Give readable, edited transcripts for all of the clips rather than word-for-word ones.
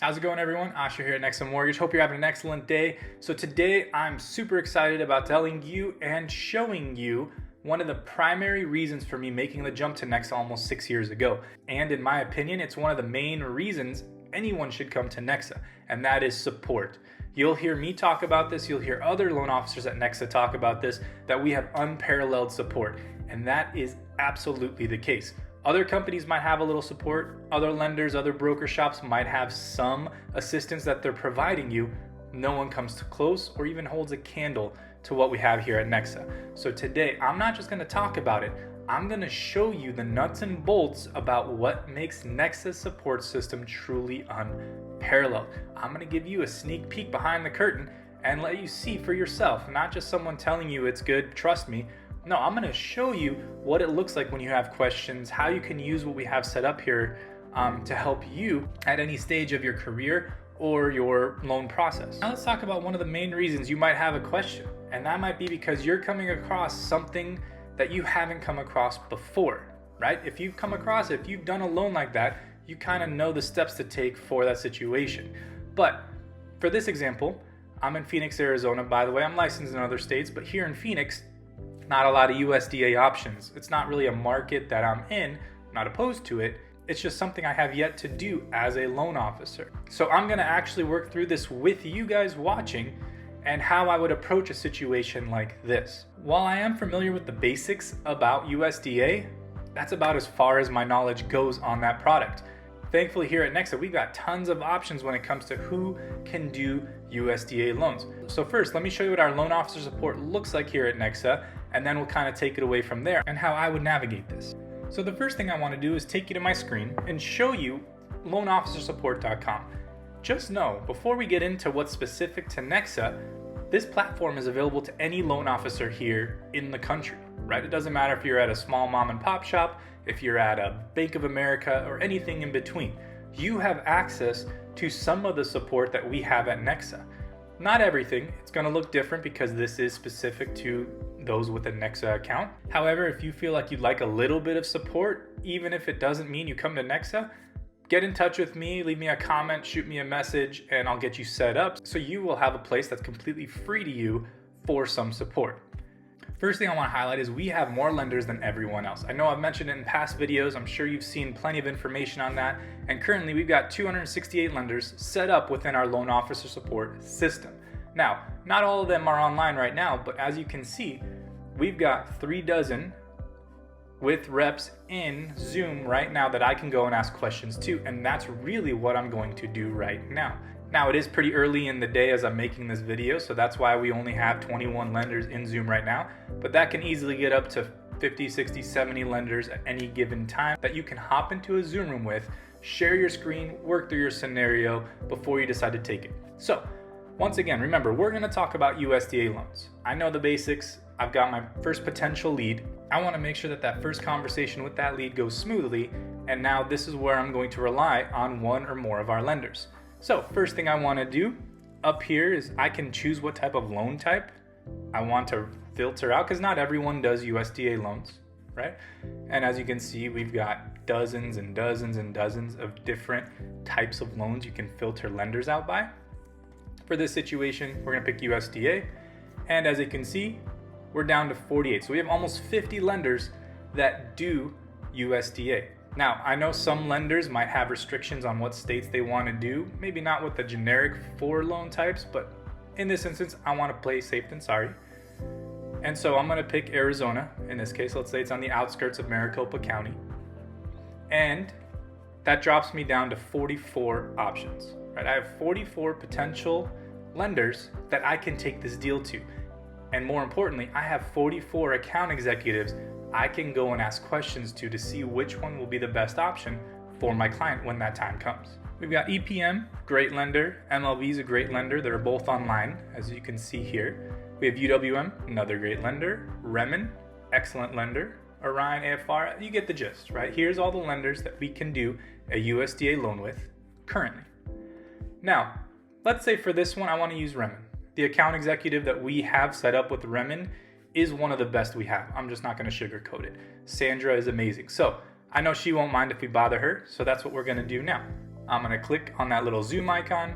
How's it going, everyone? Ashur here at NEXA Mortgage. Hope you're having an excellent day. So today I'm super excited about telling you and showing you one of the primary reasons for me making the jump to NEXA almost 6 years ago. And in my opinion, it's one of the main reasons anyone should come to NEXA, and that is support. You'll hear me talk about this, you'll hear other loan officers at NEXA talk about this, that we have unparalleled support, and that is absolutely the case. Other companies might have a little support, other lenders, other broker shops might have some assistance that they're providing you. No one comes too close or even holds a candle to what we have here at NEXA. So today, I'm not just gonna talk about it, I'm gonna show you the nuts and bolts about what makes NEXA's support system truly unparalleled. I'm gonna give you a sneak peek behind the curtain and let you see for yourself, not just someone telling you it's good, trust me. No, I'm gonna show you what it looks like when you have questions, how you can use what we have set up here to help you at any stage of your career or your loan process. Now let's talk about one of the main reasons you might have a question, and that might be because you're coming across something that you haven't come across before, right? If you've come across it, if you've done a loan like that, you kind of know the steps to take for that situation. But for this example, I'm in Phoenix, Arizona. By the way, I'm licensed in other states, but here in Phoenix, not a lot of USDA options. It's not really a market that I'm in, I'm not opposed to it. It's just something I have yet to do as a loan officer. So I'm gonna actually work through this with you guys watching and how I would approach a situation like this. While I am familiar with the basics about USDA, that's about as far as my knowledge goes on that product. Thankfully here at NEXA, we've got tons of options when it comes to who can do USDA loans. So first, let me show you what our loan officer support looks like here at NEXA, and then we'll kind of take it away from there and how I would navigate this. So the first thing I want to do is take you to my screen and show you loanofficersupport.com. Just know, before we get into what's specific to NEXA, this platform is available to any loan officer here in the country, right? It doesn't matter if you're at a small mom and pop shop, if you're at a Bank of America, or anything in between. You have access to some of the support that we have at NEXA. Not everything, it's gonna look different because this is specific to those with a NEXA account. However, if you feel like you'd like a little bit of support, even if it doesn't mean you come to NEXA, get in touch with me, leave me a comment, shoot me a message, and I'll get you set up so you will have a place that's completely free to you for some support. First thing I want to highlight is we have more lenders than everyone else. I know I've mentioned it in past videos, I'm sure you've seen plenty of information on that, and currently we've got 268 lenders set up within our loan officer support system. Now, not all of them are online right now, but as you can see, we've got 36 with reps in Zoom right now that I can go and ask questions to, and that's really what I'm going to do right now. Now, it is pretty early in the day as I'm making this video, so that's why we only have 21 lenders in Zoom right now, but that can easily get up to 50, 60, 70 lenders at any given time that you can hop into a Zoom room with, share your screen, work through your scenario before you decide to take it. So, once again, remember, we're gonna talk about USDA loans. I know the basics, I've got my first potential lead. I wanna make sure that that first conversation with that lead goes smoothly, and now this is where I'm going to rely on one or more of our lenders. So first thing I want to do up here is I can choose what type of loan type I want to filter out, because not everyone does USDA loans, right? And as you can see, we've got dozens and dozens and dozens of different types of loans you can filter lenders out by. For this situation, we're going to pick USDA, and as you can see, we're down to 48. So we have almost 50 lenders that do USDA. Now, I know some lenders might have restrictions on what states they want to do, maybe not with the generic 4 loan types, but in this instance, I want to play safe than sorry. And so I'm going to pick Arizona. In this case, let's say it's on the outskirts of Maricopa County. And that drops me down to 44 options, right? I have 44 potential lenders that I can take this deal to. And more importantly, I have 44 account executives I can go and ask questions to see which one will be the best option for my client when that time comes. We've got EPM, great lender. MLB is a great lender. They're both online, as you can see here. We have UWM, another great lender. REMN, excellent lender. Orion, AFR, you get the gist, right? Here's all the lenders that we can do a USDA loan with currently. Now, let's say for this one, I want to use REMN. The account executive that we have set up with REMN is one of the best we have. I'm just not going to sugarcoat it. Sandra is amazing. So I know she won't mind if we bother her, so that's what we're going to do now. I'm gonna click on that little Zoom icon.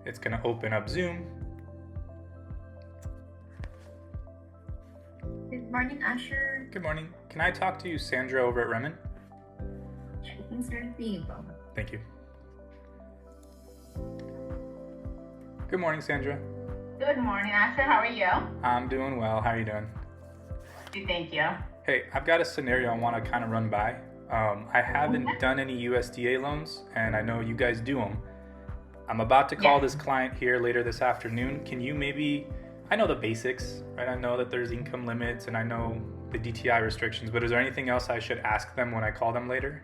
It's gonna open up Zoom. Good morning, Ashur. Good morning. Can I talk to you, Sandra, over at REMN? Thank you. Good morning, Sandra. Good morning, Ashur. How are you? I'm doing well. How are you doing? Good, thank you. Hey, I've got a scenario I want to kind of run by. I haven't done any USDA loans, and I know you guys do them. I'm about to call this client here later this afternoon. Can you maybe, I know the basics, right? I know that there's income limits and I know the DTI restrictions, but is there anything else I should ask them when I call them later?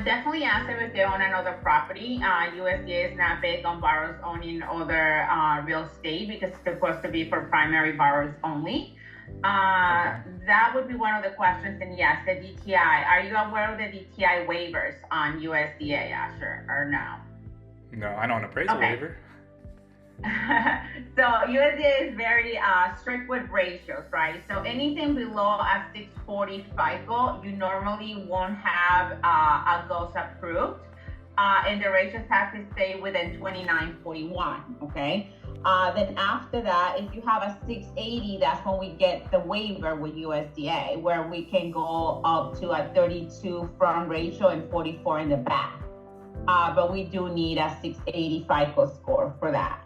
Definitely ask them if they own another property. USDA is not big on borrowers owning other real estate because it's supposed to be for primary borrowers only. That would be one of the questions. And yes, the DTI. Are you aware of the DTI waivers on USDA, Ashur, or no? No, I know an appraisal waiver. So USDA is very strict with ratios, right? So anything below a 640 FICO, you normally won't have a GOS approved, and the ratios have to stay within 2941, okay? Then after that, if you have a 680, that's when we get the waiver with USDA, where we can go up to a 32 front ratio and 44 in the back. But we do need a 680 FICO score for that.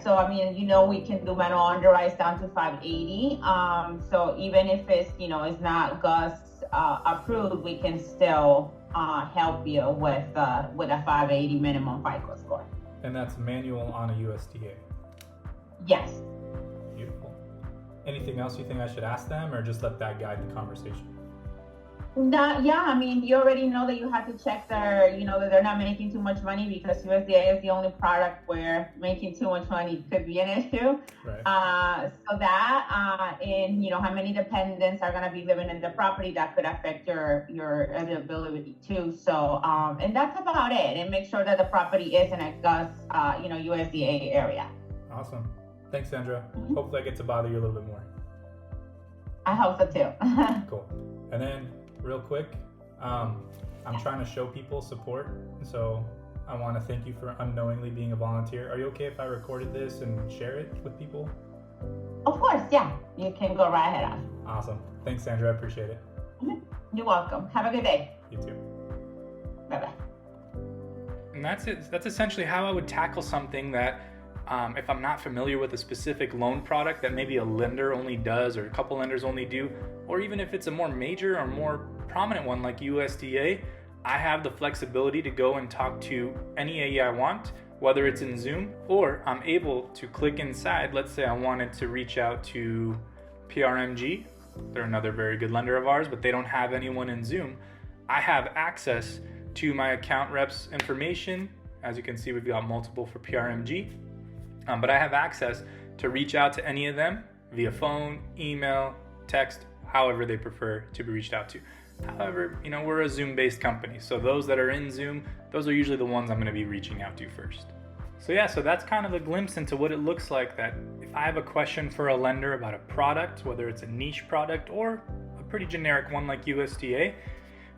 So I mean, we can do manual underwrites down to 580. So even if it's, it's not GUS approved, we can still help you with a 580 minimum FICO score. And that's manual on a USDA? Yes. Beautiful. Anything else you think I should ask them, or just let that guide the conversation? I mean, you already know that you have to check that they're not making too much money, because USDA is the only product where making too much money could be an issue. Right. So that, and how many dependents are going to be living in the property, that could affect your eligibility too. So, and that's about it. And make sure that the property is in a GUS, USDA area. Awesome. Thanks, Sandra. Hopefully I get to bother you a little bit more. I hope so too. Cool. And then, real quick, I'm trying to show people support, so I want to thank you for unknowingly being a volunteer. Are you okay if I recorded this and share it with people? Of course, yeah. You can go right ahead. Awesome. Thanks, Sandra. I appreciate it. You're welcome. Have a good day. You too. Bye-bye. And that's it. That's essentially how I would tackle something that, if I'm not familiar with a specific loan product that maybe a lender only does or a couple lenders only do, or even if it's a more major or more prominent one like USDA, I have the flexibility to go and talk to any AE I want, whether it's in Zoom, or I'm able to click inside. Let's say I wanted to reach out to PRMG. They're another very good lender of ours, but they don't have anyone in Zoom. I have access to my account rep's information. As you can see, we've got multiple for PRMG. But I have access to reach out to any of them via phone, email, text, however they prefer to be reached out to. However, we're a Zoom-based company, so those that are in Zoom, those are usually the ones I'm going to be reaching out to first. So that's kind of a glimpse into what it looks like, that if I have a question for a lender about a product, whether it's a niche product or a pretty generic one like USDA,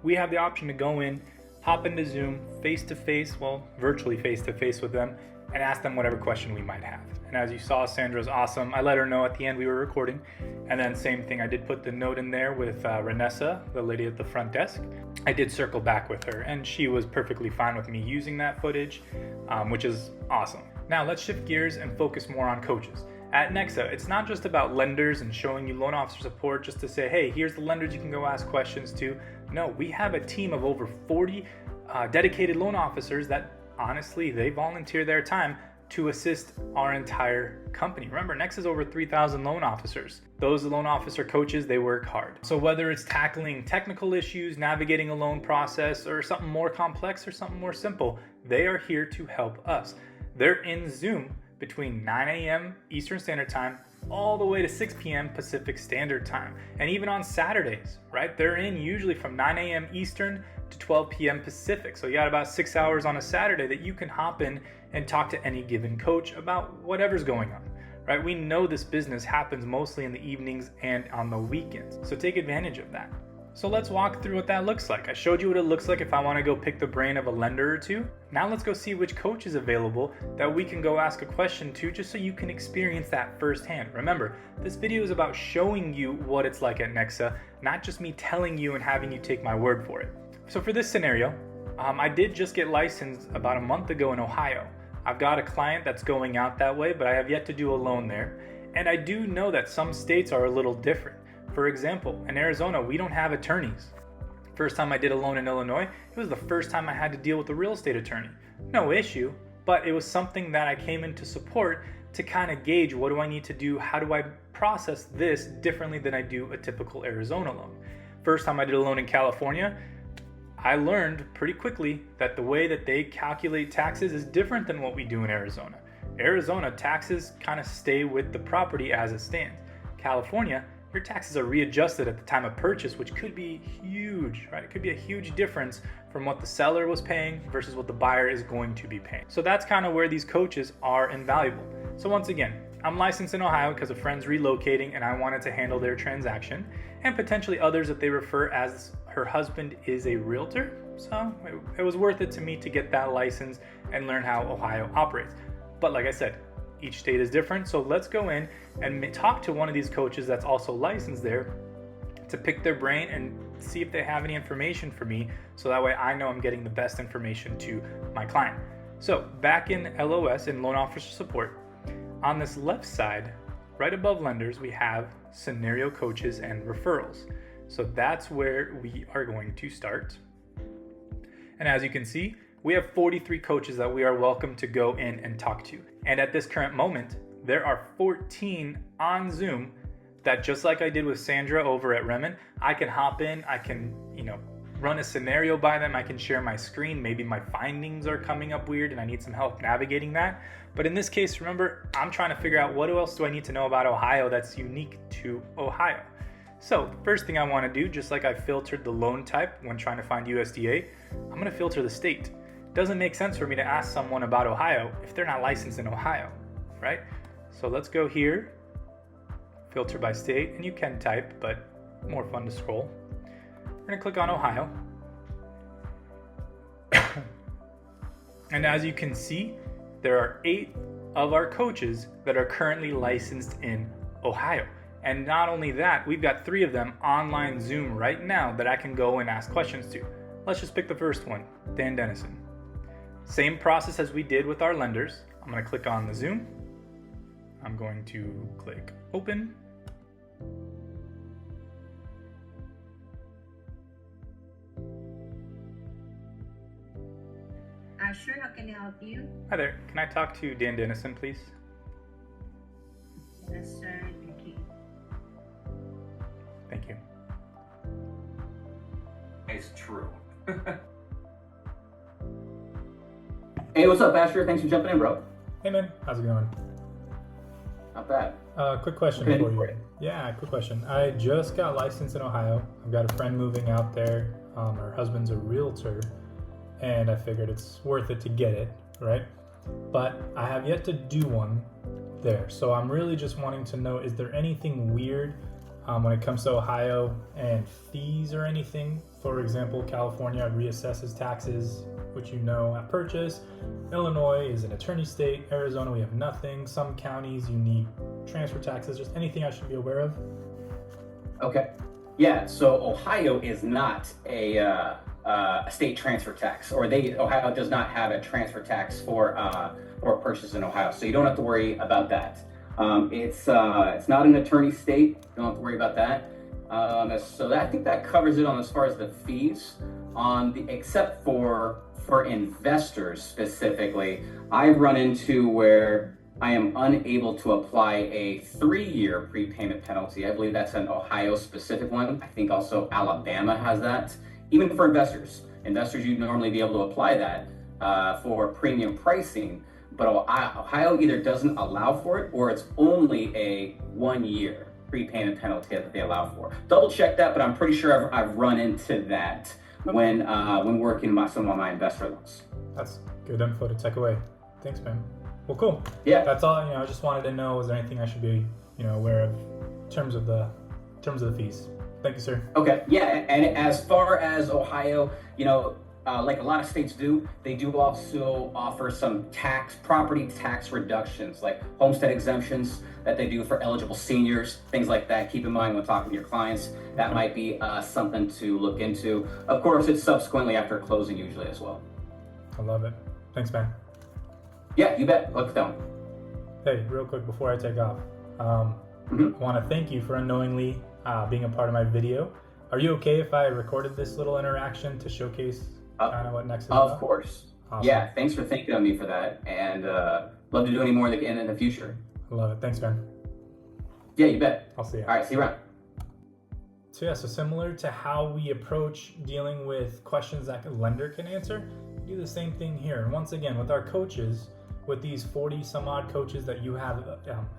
we have the option to go in, hop into Zoom, face-to-face, virtually face-to-face with them, and ask them whatever question we might have. And as you saw, Sandra's awesome. I let her know at the end we were recording. And then same thing, I did put the note in there with Renessa, the lady at the front desk. I did circle back with her, and she was perfectly fine with me using that footage, which is awesome. Now let's shift gears and focus more on coaches. At NEXA, it's not just about lenders and showing you loan officer support just to say, hey, here's the lenders you can go ask questions to. No, we have a team of over 40 dedicated loan officers that honestly, they volunteer their time to assist our entire company. Remember, NEXA is over 3,000 loan officers. Those loan officer coaches, they work hard. So whether it's tackling technical issues, navigating a loan process, or something more complex or something more simple, they are here to help us. They're in Zoom between 9 a.m. Eastern Standard Time all the way to 6 p.m. Pacific Standard Time. And even on Saturdays, right? They're in usually from 9 a.m. Eastern to 12 p.m. Pacific. So you got about 6 hours on a Saturday that you can hop in and talk to any given coach about whatever's going on, right? We know this business happens mostly in the evenings and on the weekends. So take advantage of that. So let's walk through what that looks like. I showed you what it looks like if I want to go pick the brain of a lender or two. Now let's go see which coach is available that we can go ask a question to, just so you can experience that firsthand. Remember, this video is about showing you what it's like at NEXA, not just me telling you and having you take my word for it. So for this scenario, I did just get licensed about a month ago in Ohio. I've got a client that's going out that way, but I have yet to do a loan there. And I do know that some states are a little different. For example, in Arizona, we don't have attorneys. First time I did a loan in Illinois, it was the first time I had to deal with a real estate attorney. No issue, but it was something that I came in to support to kind of gauge, what do I need to do? How do I process this differently than I do a typical Arizona loan? First time I did a loan in California, I learned pretty quickly that the way that they calculate taxes is different than what we do in Arizona. Arizona, taxes kind of stay with the property as it stands. California, your taxes are readjusted at the time of purchase, which could be huge, right? It could be a huge difference from what the seller was paying versus what the buyer is going to be paying. So that's kind of where these coaches are invaluable. So once again, I'm licensed in Ohio because a friend's relocating and I wanted to handle their transaction, and potentially others that they refer, as her husband is a realtor. So it was worth it to me to get that license and learn how Ohio operates. But like I said, each state is different, so let's go in and talk to one of these coaches that's also licensed there to pick their brain and see if they have any information for me, so that way I know I'm getting the best information to my client. So back in LOS, in Loan Officer Support, on this left side, right above lenders, we have scenario coaches and referrals. So that's where we are going to start. And as you can see, we have 43 coaches that we are welcome to go in and talk to. And at this current moment, there are 14 on Zoom that, just like I did with Sandra over at REMN, I can hop in, I can, run a scenario by them, I can share my screen, maybe my findings are coming up weird and I need some help navigating that. But in this case, remember, I'm trying to figure out what else do I need to know about Ohio that's unique to Ohio. So the first thing I want to do, just like I filtered the loan type when trying to find USDA, I'm going to filter the state. Doesn't make sense for me to ask someone about Ohio if they're not licensed in Ohio, right? So let's go here, filter by state, and you can type, but more fun to scroll. We're gonna click on Ohio. And as you can see, there are 8 of our coaches that are currently licensed in Ohio. And not only that, we've got 3 of them online Zoom right now that I can go and ask questions to. Let's just pick the first one, Dan Dennison. Same process as we did with our lenders. I'm going to click on the Zoom. I'm going to click open. Ashur, how can I help you? Hi there. Can I talk to Dan Dennison, please? Yes, sir. Thank you. Thank you. It's true. Hey, what's up, Ashur? Thanks for jumping in, bro. Hey man, how's it going? Not bad. Quick question Okay. for you. Yeah, quick question. I just got licensed in Ohio. I've got a friend moving out there. Her husband's a realtor, and I figured it's worth it to get it, right? But I have yet to do one there. So I'm really just wanting to know, is there anything weird when it comes to Ohio and fees or anything? For example, California reassesses taxes, which at purchase. Illinois is an attorney state. Arizona, we have nothing. Some counties, you need transfer taxes. Just anything I should be aware of? Okay. Yeah, so Ohio is not a state transfer tax, or Ohio does not have a transfer tax for purchase in Ohio, so you don't have to worry about that. It's not an attorney state. You don't have to worry about that. So I think that covers it on as far as the fees. Except for investors specifically, I've run into where I am unable to apply a 3-year prepayment penalty. I believe that's an Ohio specific one. I think also Alabama has that. Even for investors, you'd normally be able to apply that for premium pricing, but Ohio either doesn't allow for it, or it's only a 1-year prepayment penalty that they allow for. Double check that, but I'm pretty sure I've run into that when working some of my investor loans. That's good info to take away. Thanks, man. Well, cool. Yeah. That's all. I just wanted to know, is there anything I should be, aware of in terms of the fees? Thank you, sir. Okay, yeah, and as far as Ohio, like a lot of states do, they do also offer some property tax reductions, like homestead exemptions that they do for eligible seniors, things like that. Keep in mind when talking to your clients, that might be something to look into. Of course, it's subsequently after closing usually as well. I love it. Thanks, man. Yeah, you bet. Let's go. Hey, real quick before I take off, I want to thank you for unknowingly being a part of my video. Are you okay if I recorded this little interaction to showcase kind of what NEXA is about? Of course. Awesome. Yeah, thanks for thinking of me for that, and love to do any more in the future. I love it. Thanks, man. Yeah, you bet. I'll see you. All right, see you around. So yeah, so similar to how we approach dealing with questions that a lender can answer, we do the same thing here. And once again, with our coaches, with these 40 some odd coaches that you have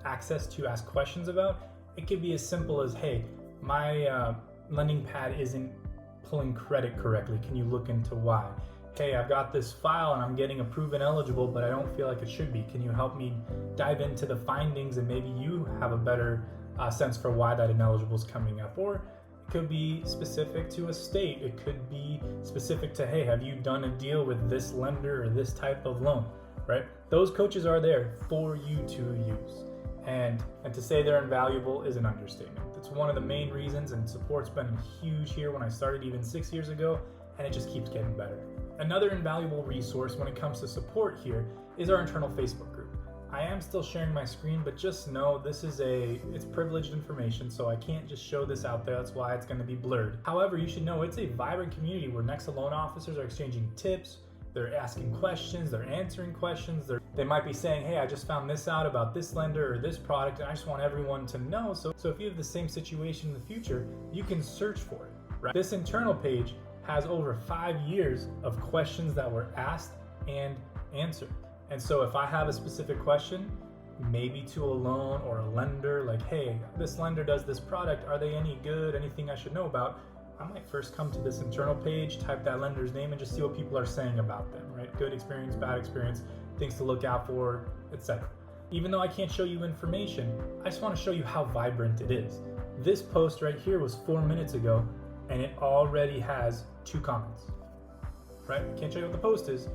access to ask questions about, it could be as simple as, hey, my lending pad isn't pulling credit correctly. Can you look into why? Hey, I've got this file and I'm getting approved and eligible, but I don't feel like it should be. Can you help me dive into the findings and maybe you have a better sense for why that ineligible is coming up? Or it could be specific to a state. It could be specific to, hey, have you done a deal with this lender or this type of loan, right? Those coaches are there for you to use. And to say they're invaluable is an understatement. It's one of the main reasons, and support's been huge here when I started even 6 years ago, and it just keeps getting better. Another invaluable resource when it comes to support here is our internal Facebook group. I am still sharing my screen, but just know this is it's privileged information, so I can't just show this out there. That's why it's going to be blurred. However, you should know it's a vibrant community where NEXA loan officers are exchanging tips, they're asking questions, they're answering questions, they might be saying, hey, I just found this out about this lender or this product, and I just want everyone to know. So if you have the same situation in the future, you can search for it, right? This internal page has over 5 years of questions that were asked and answered. And so if I have a specific question, maybe to a loan or a lender, like, hey, this lender does this product, are they any good, anything I should know about? I might first come to this internal page, type that lender's name, and just see what people are saying about them, right? Good experience, bad experience, things to look out for, etc. Even though I can't show you information, I just want to show you how vibrant it is. This post right here was 4 minutes ago, and it already has 2 comments, right? Can't show you what the post is,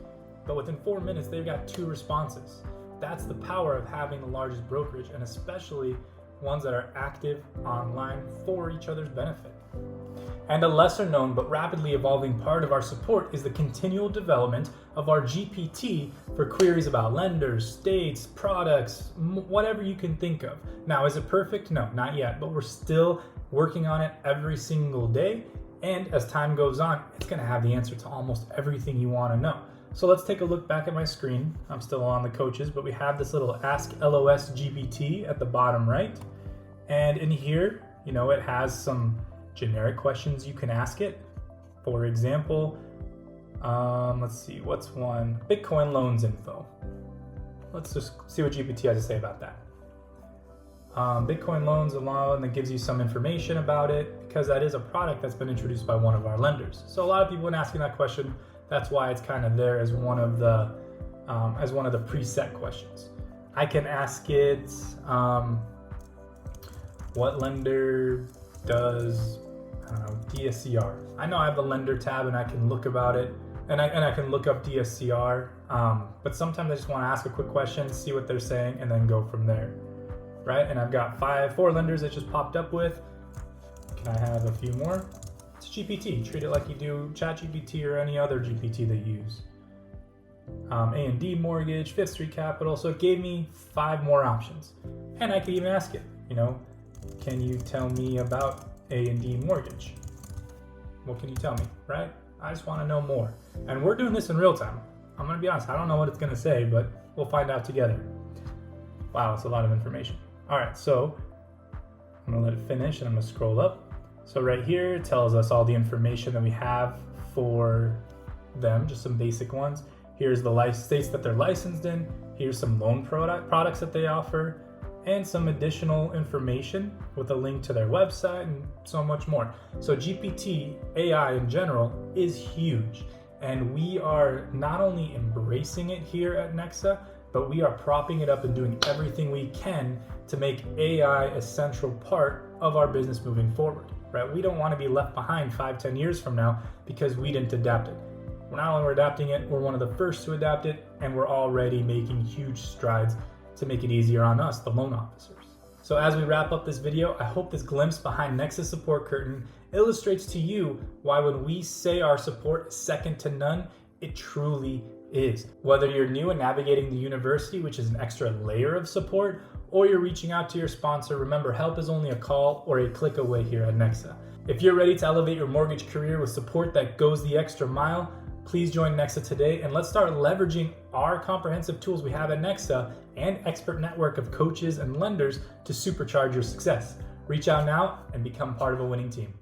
but within 4 minutes, they've got 2 responses. That's the power of having the largest brokerage, and especially ones that are active online for each other's benefit. And a lesser known but rapidly evolving part of our support is the continual development of our GPT for queries about lenders, states, products, whatever you can think of. Now, is it perfect? No, not yet, but we're still working on it every single day. And as time goes on, it's going to have the answer to almost everything you want to know. So let's take a look back at my screen. I'm still on the coaches, but we have this little Ask LOS GPT at the bottom right. And in here, it has some generic questions you can ask it. For example, let's see, what's one? Bitcoin loans info. Let's just see what GPT has to say about that. Bitcoin loans alone, and it gives you some information about it because that is a product that's been introduced by one of our lenders. So a lot of people when asking that question, that's why it's kind of there as one of the preset questions. I can ask it, what lender does, DSCR. I know I have the lender tab and I can look about it, and I can look up DSCR, but sometimes I just want to ask a quick question, see what they're saying, and then go from there, right? And I've got 4 lenders that just popped up with. Can I have a few more? It's GPT. Treat it like you do ChatGPT or any other GPT that you use. A&D Mortgage, Fifth Street Capital. So it gave me 5 more options, and I could even ask it, can you tell me about A&D Mortgage? What can you tell me, right? I just want to know more. And we're doing this in real time. I'm going to be honest, I don't know what it's going to say, but we'll find out together. Wow, it's a lot of information. All right, so I'm going to let it finish and I'm going to scroll up. So right here, it tells us all the information that we have for them, just some basic ones. Here's the states that they're licensed in. Here's some loan products that they offer, and some additional information with a link to their website and so much more. So GPT, AI in general, is huge. And we are not only embracing it here at NEXA, but we are propping it up and doing everything we can to make AI a central part of our business moving forward. right? We don't want to be left behind 5-10 years from now because we didn't adapt it. We're not only adapting it, we're one of the first to adapt it, and we're already making huge strides to make it easier on us, the loan officers. So as we wrap up this video, I hope this glimpse behind NEXA's support curtain illustrates to you why when we say our support is second to none, it truly is. Whether you're new and navigating the university, which is an extra layer of support, or you're reaching out to your sponsor, remember, help is only a call or a click away here at NEXA. If you're ready to elevate your mortgage career with support that goes the extra mile, please join NEXA today and let's start leveraging our comprehensive tools we have at NEXA and expert network of coaches and lenders to supercharge your success. Reach out now and become part of a winning team.